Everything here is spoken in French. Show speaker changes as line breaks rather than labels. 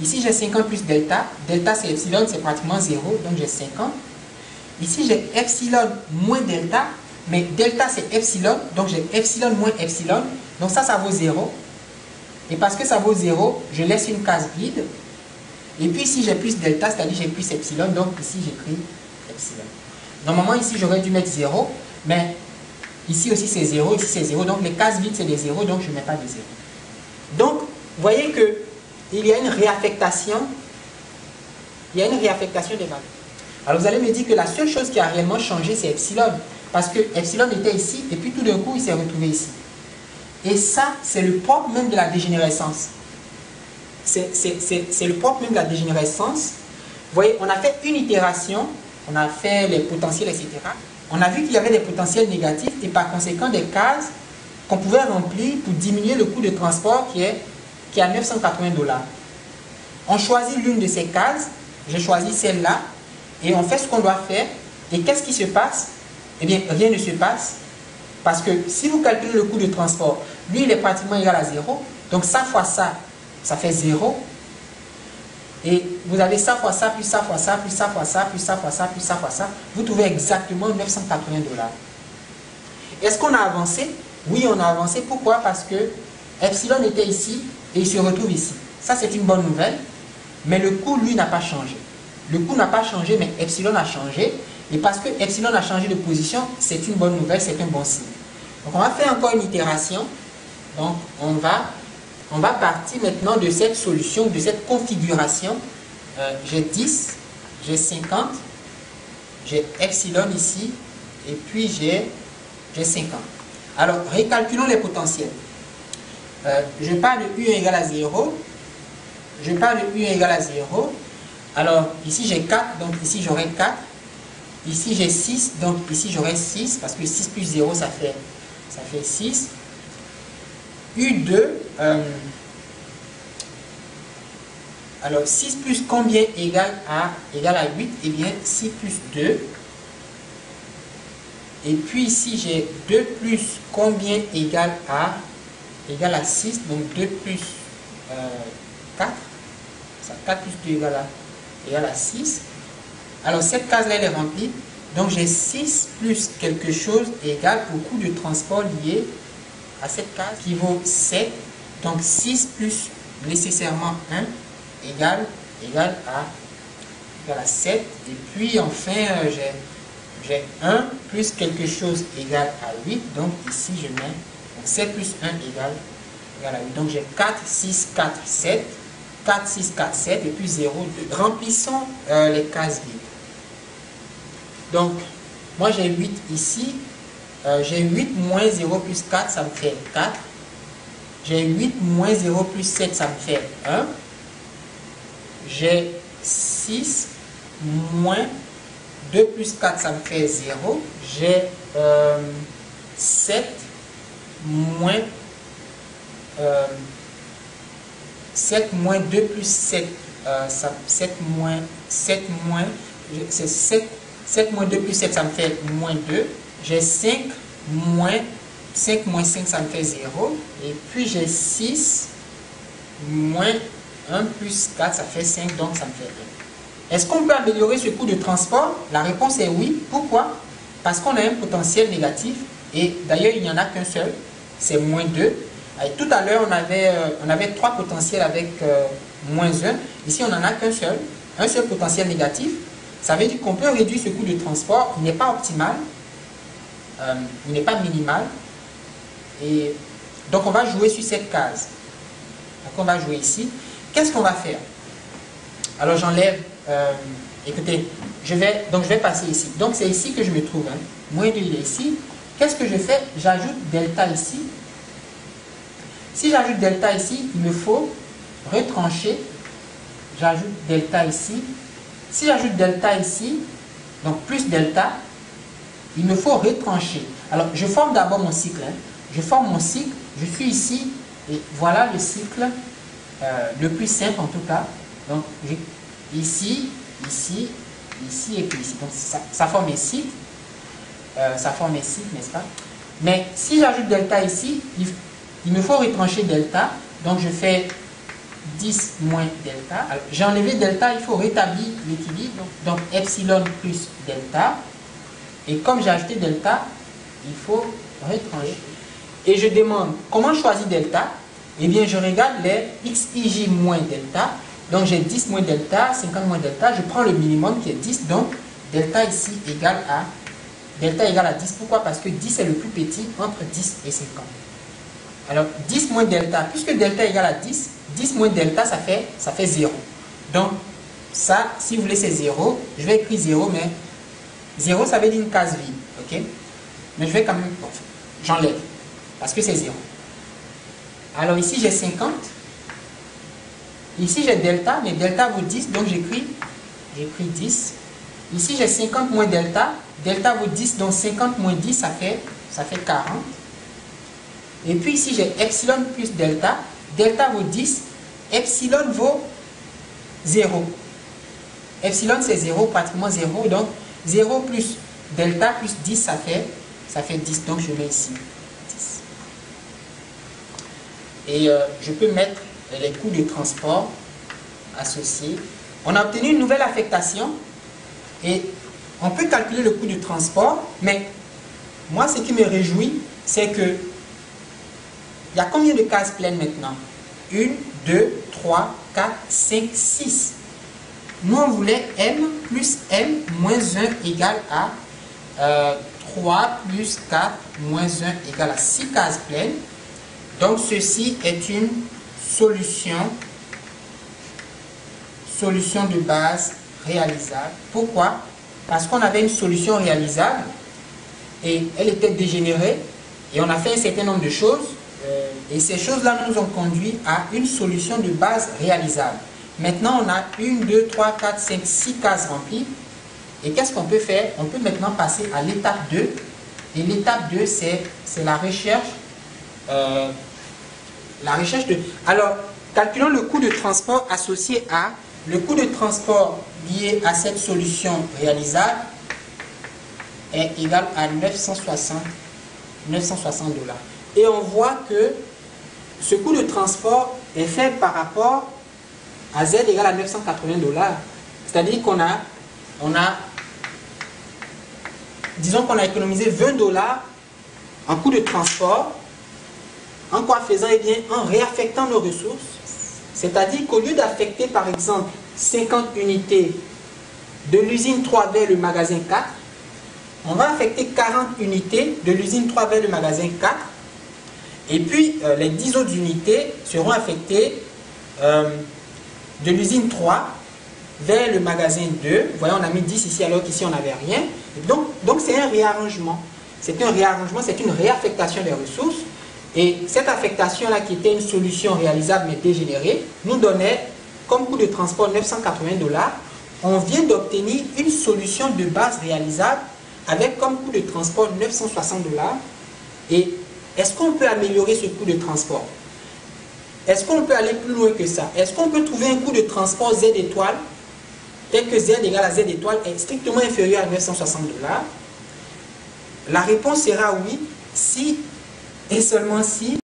Ici, j'ai 50 plus delta. Delta, c'est epsilon, c'est pratiquement 0, donc j'ai 50. Ici, j'ai epsilon moins delta, mais delta, c'est epsilon, donc j'ai epsilon moins epsilon. Donc ça vaut 0. Et parce que ça vaut 0, je laisse une case vide. Et puis ici, j'ai plus delta, c'est-à-dire j'ai plus epsilon, donc ici, j'écris epsilon. Normalement, ici, j'aurais dû mettre 0, mais ici aussi, c'est 0, ici, c'est 0. Donc les cases vides, c'est des 0, donc je ne mets pas de 0. Donc, vous voyez qu'il y a une réaffectation. Il y a une réaffectation des valeurs. Alors, vous allez me dire que la seule chose qui a réellement changé, c'est epsilon. Parce que epsilon était ici, et puis tout d'un coup, il s'est retrouvé ici. Et ça, c'est le propre même de la dégénérescence. C'est le propre même de la dégénérescence. Vous voyez, on a fait une itération, on a fait les potentiels, etc. On a vu qu'il y avait des potentiels négatifs et par conséquent des cases qu'on pouvait remplir pour diminuer le coût de transport qui est à 980 $. On choisit l'une de ces cases, j'ai choisi celle-là, et on fait ce qu'on doit faire. Et qu'est-ce qui se passe? Eh bien, rien ne se passe. Parce que si vous calculez le coût de transport, lui, il est pratiquement égal à 0. Donc ça fois ça, ça fait 0. Et vous avez ça fois ça, plus ça fois ça, plus ça fois ça, plus ça fois ça, plus ça fois ça. Vous trouvez exactement 980 $. Est-ce qu'on a avancé? Oui, on a avancé. Pourquoi? Parce que epsilon était ici et il se retrouve ici. Ça, c'est une bonne nouvelle. Mais le coût, lui, n'a pas changé. Le coût n'a pas changé, mais epsilon a changé. Et parce que epsilon a changé de position, c'est une bonne nouvelle, c'est un bon signe. Donc, on va faire encore une itération. Donc, on va partir maintenant de cette solution, de cette configuration. J'ai 10, j'ai 50, j'ai epsilon ici, et puis j'ai 50. Alors, récalculons les potentiels. Je pars de U égale à 0. Je pars de U égale à 0. Alors, ici j'ai 4, donc ici j'aurai 4. Ici j'ai 6, donc ici j'aurai 6, parce que 6 plus 0, ça fait 6. U2, alors 6 plus combien égale à 8? Eh bien, 6 plus 2. Et puis ici j'ai 2 plus combien égale à 6, donc 2 plus 4. Ça, 4 plus 2 égale à 6. Alors cette case-là, elle est remplie. Donc j'ai 6 plus quelque chose égale au coût de transport lié à cette case qui vaut 7. Donc 6 plus nécessairement 1 égale à 7. Et puis enfin, j'ai 1 plus quelque chose égale à 8. Donc ici, je mets 7 plus 1 égale à 8. Donc j'ai 4, 6, 4, 7. 4, 6, 4, 7 et puis 0, 2. Remplissons les cases vides. Donc, moi j'ai 8 ici. J'ai 8 moins 0 plus 4, ça me fait 4. J'ai 8 moins 0 plus 7, ça me fait 1. J'ai 6 moins 2 plus 4, ça me fait 0. J'ai 7 moins 2 plus 7, 7 moins 2 plus 7, ça me fait moins 2. J'ai 5 moins 5, ça me fait 0. Et puis j'ai 6 moins 1 plus 4, ça fait 5, donc ça me fait 1. Est-ce qu'on peut améliorer ce coût de transport? La réponse est oui. Pourquoi? Parce qu'on a un potentiel négatif. Et d'ailleurs, il n'y en a qu'un seul. C'est moins 2. Et tout à l'heure, on avait 3 potentiels avec moins 1. Ici, on n'en a qu'un seul. Un seul potentiel négatif. Ça veut dire qu'on peut réduire ce coût de transport. Il n'est pas optimal. Il n'est pas minimal. Et donc, on va jouer sur cette case. Donc, on va jouer ici. Qu'est-ce qu'on va faire? Alors, j'enlève... écoutez, je vais passer ici. Donc, c'est ici que je me trouve. Hein. Moins 2, il est ici. Qu'est-ce que je fais? J'ajoute delta ici. Si j'ajoute delta ici, il me faut retrancher. J'ajoute delta ici. Si j'ajoute delta ici, donc plus delta, il me faut retrancher. Alors, je forme d'abord mon cycle. Hein. Je forme mon cycle. Je suis ici. Et voilà le cycle le plus simple en tout cas. Donc, ici, ici, ici et puis ici. Donc, ça forme un cycle. Ça forme un cycle, n'est-ce pas? Mais si j'ajoute delta ici, il me faut retrancher delta. Donc, je fais 10 moins delta. J'ai enlevé delta, il faut rétablir l'équilibre. Donc epsilon plus delta. Et comme j'ai ajouté delta, il faut retrancher. Et je demande comment choisir delta. Eh bien, je regarde les xij moins delta. Donc j'ai 10 moins delta, 50 moins delta. Je prends le minimum qui est 10. Donc delta ici égale à delta égale à 10. Pourquoi? Parce que 10 est le plus petit entre 10 et 50. Alors 10 moins delta, puisque delta égale à 10, 10 moins delta ça fait 0. Donc ça, si vous voulez, c'est 0. Je vais écrire 0, mais 0 ça veut dire une case vide. Ok? Mais je vais quand même, j'enlève, parce que c'est 0. Alors ici j'ai 50. Ici j'ai delta, mais delta vaut 10, donc j'écris 10. Ici j'ai 50 moins delta, delta vaut 10, donc 50 moins 10 ça fait 40. Et puis ici j'ai epsilon plus delta, delta vaut 10, epsilon vaut 0. Epsilon c'est 0, pratiquement 0, donc 0 plus delta plus 10 ça fait 10, donc je mets ici 10. Et je peux mettre les coûts de transport associés. On a obtenu une nouvelle affectation et on peut calculer le coût de transport, mais moi ce qui me réjouit, c'est que il y a combien de cases pleines maintenant? 1, 2, 3, 4, 5, 6. Nous on voulait m plus m moins 1 égale à 3 plus 4 moins 1 égale à 6 cases pleines. Donc ceci est une solution de base réalisable. Pourquoi? Parce qu'on avait une solution réalisable et elle était dégénérée et on a fait un certain nombre de choses et ces choses-là nous ont conduit à une solution de base réalisable. Maintenant on a 1, 2, 3, 4, 5, 6 cases remplies et qu'est-ce qu'on peut faire? On peut maintenant passer à l'étape 2 et l'étape 2 c'est la recherche de... Alors, calculons le coût de transport associé à le coût de transport lié à cette solution réalisable est égal à 960 $. Et on voit que ce coût de transport est fait par rapport à Z égale à 980 $. C'est-à-dire qu'on a, disons qu'on a économisé 20 $ en coût de transport. En quoi faisant? Eh bien, en réaffectant nos ressources. C'est-à-dire qu'au lieu d'affecter par exemple 50 unités de l'usine 3 vers le magasin 4, on va affecter 40 unités de l'usine 3 vers le magasin 4. Et puis les 10 autres unités seront affectées de l'usine 3 vers le magasin 2. Vous voyez, on a mis 10 ici alors qu'ici on n'avait rien. Et donc c'est un réarrangement. C'est un réarrangement, c'est une réaffectation des ressources. Et cette affectation-là, qui était une solution réalisable mais dégénérée, nous donnait comme coût de transport 980 $. On vient d'obtenir une solution de base réalisable avec comme coût de transport 960 $. Et est-ce qu'on peut améliorer ce coût de transport? Est-ce qu'on peut aller plus loin que ça? Est-ce qu'on peut trouver un coût de transport Z étoile tel que Z égale à Z étoile est strictement inférieur à 960 $? La réponse sera oui, si et seulement si